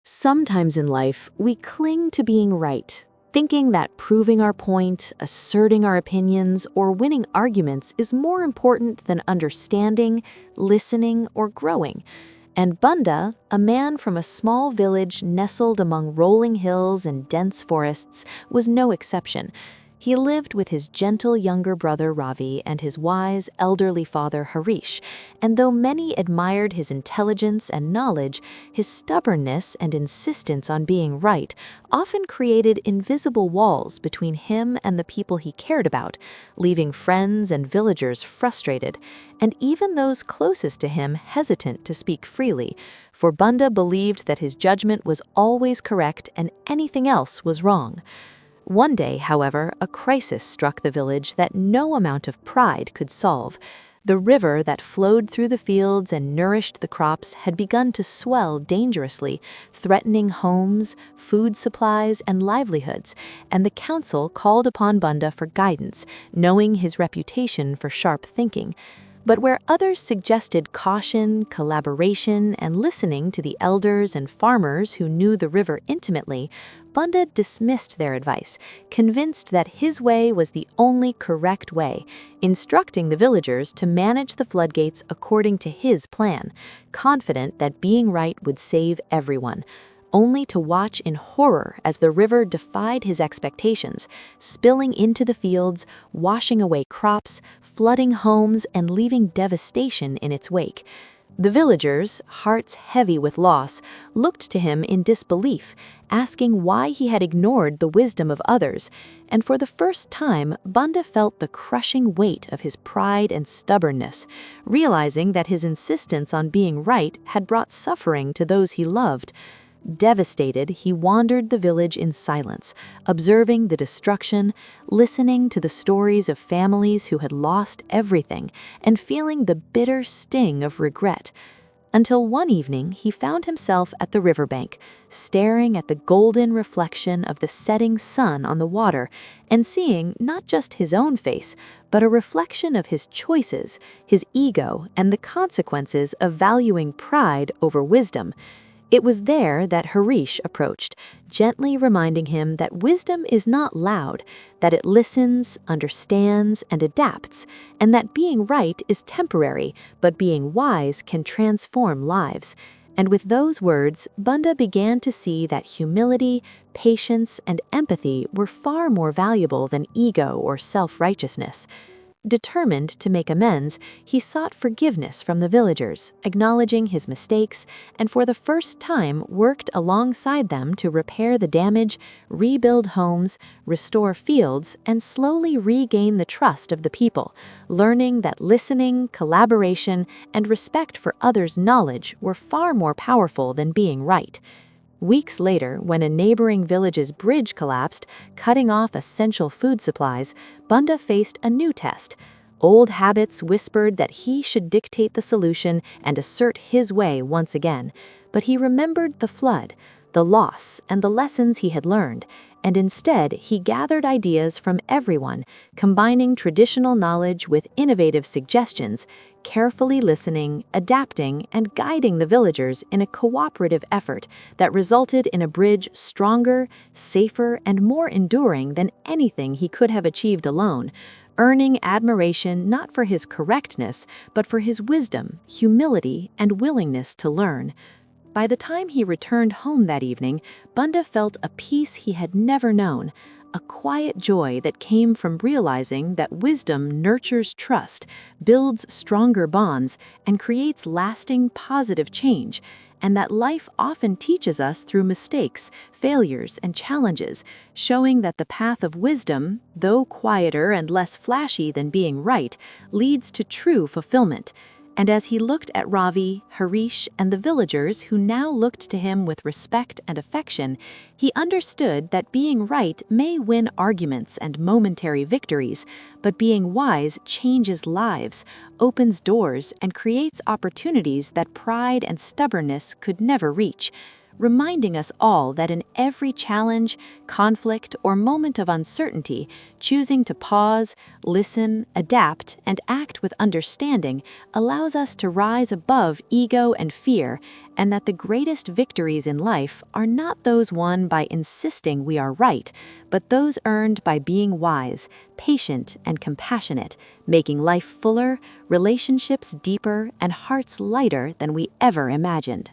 Sometimes in life, we cling to being right, thinking that proving our point, asserting our opinions, or winning arguments is more important than understanding, listening, or growing. And Bunda, a man from a small village nestled among rolling hills and dense forests, was no exception. He lived with his gentle younger brother Ravi and his wise elderly father Harish, and though many admired his intelligence and knowledge, his stubbornness and insistence on being right often created invisible walls between him and the people he cared about, leaving friends and villagers frustrated, and even those closest to him hesitant to speak freely, for Bunda believed that his judgment was always correct and anything else was wrong. One day, however, a crisis struck the village that no amount of pride could solve. The river that flowed through the fields and nourished the crops had begun to swell dangerously, threatening homes, food supplies, and livelihoods, and the council called upon Bunda for guidance, knowing his reputation for sharp thinking. But where others suggested caution, collaboration, and listening to the elders and farmers who knew the river intimately, Bunda dismissed their advice, convinced that his way was the only correct way, instructing the villagers to manage the floodgates according to his plan, confident that being right would save everyone, only to watch in horror as the river defied his expectations, spilling into the fields, washing away crops, flooding homes, and leaving devastation in its wake. The villagers, hearts heavy with loss, looked to him in disbelief, asking why he had ignored the wisdom of others, and for the first time, Bunda felt the crushing weight of his pride and stubbornness, realizing that his insistence on being right had brought suffering to those he loved. Devastated, he wandered the village in silence, observing the destruction, listening to the stories of families who had lost everything, and feeling the bitter sting of regret. Until one evening, he found himself at the riverbank, staring at the golden reflection of the setting sun on the water, and seeing not just his own face, but a reflection of his choices, his ego, and the consequences of valuing pride over wisdom. It was there that Harish approached, gently reminding him that wisdom is not loud, that it listens, understands, and adapts, and that being right is temporary, but being wise can transform lives. And with those words, Bunda began to see that humility, patience, and empathy were far more valuable than ego or self-righteousness. Determined to make amends, he sought forgiveness from the villagers, acknowledging his mistakes, and for the first time worked alongside them to repair the damage, rebuild homes, restore fields, and slowly regain the trust of the people, learning that listening, collaboration, and respect for others' knowledge were far more powerful than being right. Weeks later, when a neighboring village's bridge collapsed, cutting off essential food supplies, Bunda faced a new test. Old habits whispered that he should dictate the solution and assert his way once again. But he remembered the flood, the loss, and the lessons he had learned, and instead he gathered ideas from everyone, combining traditional knowledge with innovative suggestions, carefully listening, adapting, and guiding the villagers in a cooperative effort that resulted in a bridge stronger, safer, and more enduring than anything he could have achieved alone, earning admiration not for his correctness, but for his wisdom, humility, and willingness to learn. By the time he returned home that evening, Bunda felt a peace he had never known, a quiet joy that came from realizing that wisdom nurtures trust, builds stronger bonds, and creates lasting positive change, and that life often teaches us through mistakes, failures, and challenges, showing that the path of wisdom, though quieter and less flashy than being right, leads to true fulfillment. And as he looked at Ravi, Harish, and the villagers who now looked to him with respect and affection, he understood that being right may win arguments and momentary victories, but being wise changes lives, opens doors, and creates opportunities that pride and stubbornness could never reach. reminding us all that in every challenge, conflict, or moment of uncertainty, choosing to pause, listen, adapt, and act with understanding allows us to rise above ego and fear, and that the greatest victories in life are not those won by insisting we are right, but those earned by being wise, patient, and compassionate, making life fuller, relationships deeper, and hearts lighter than we ever imagined.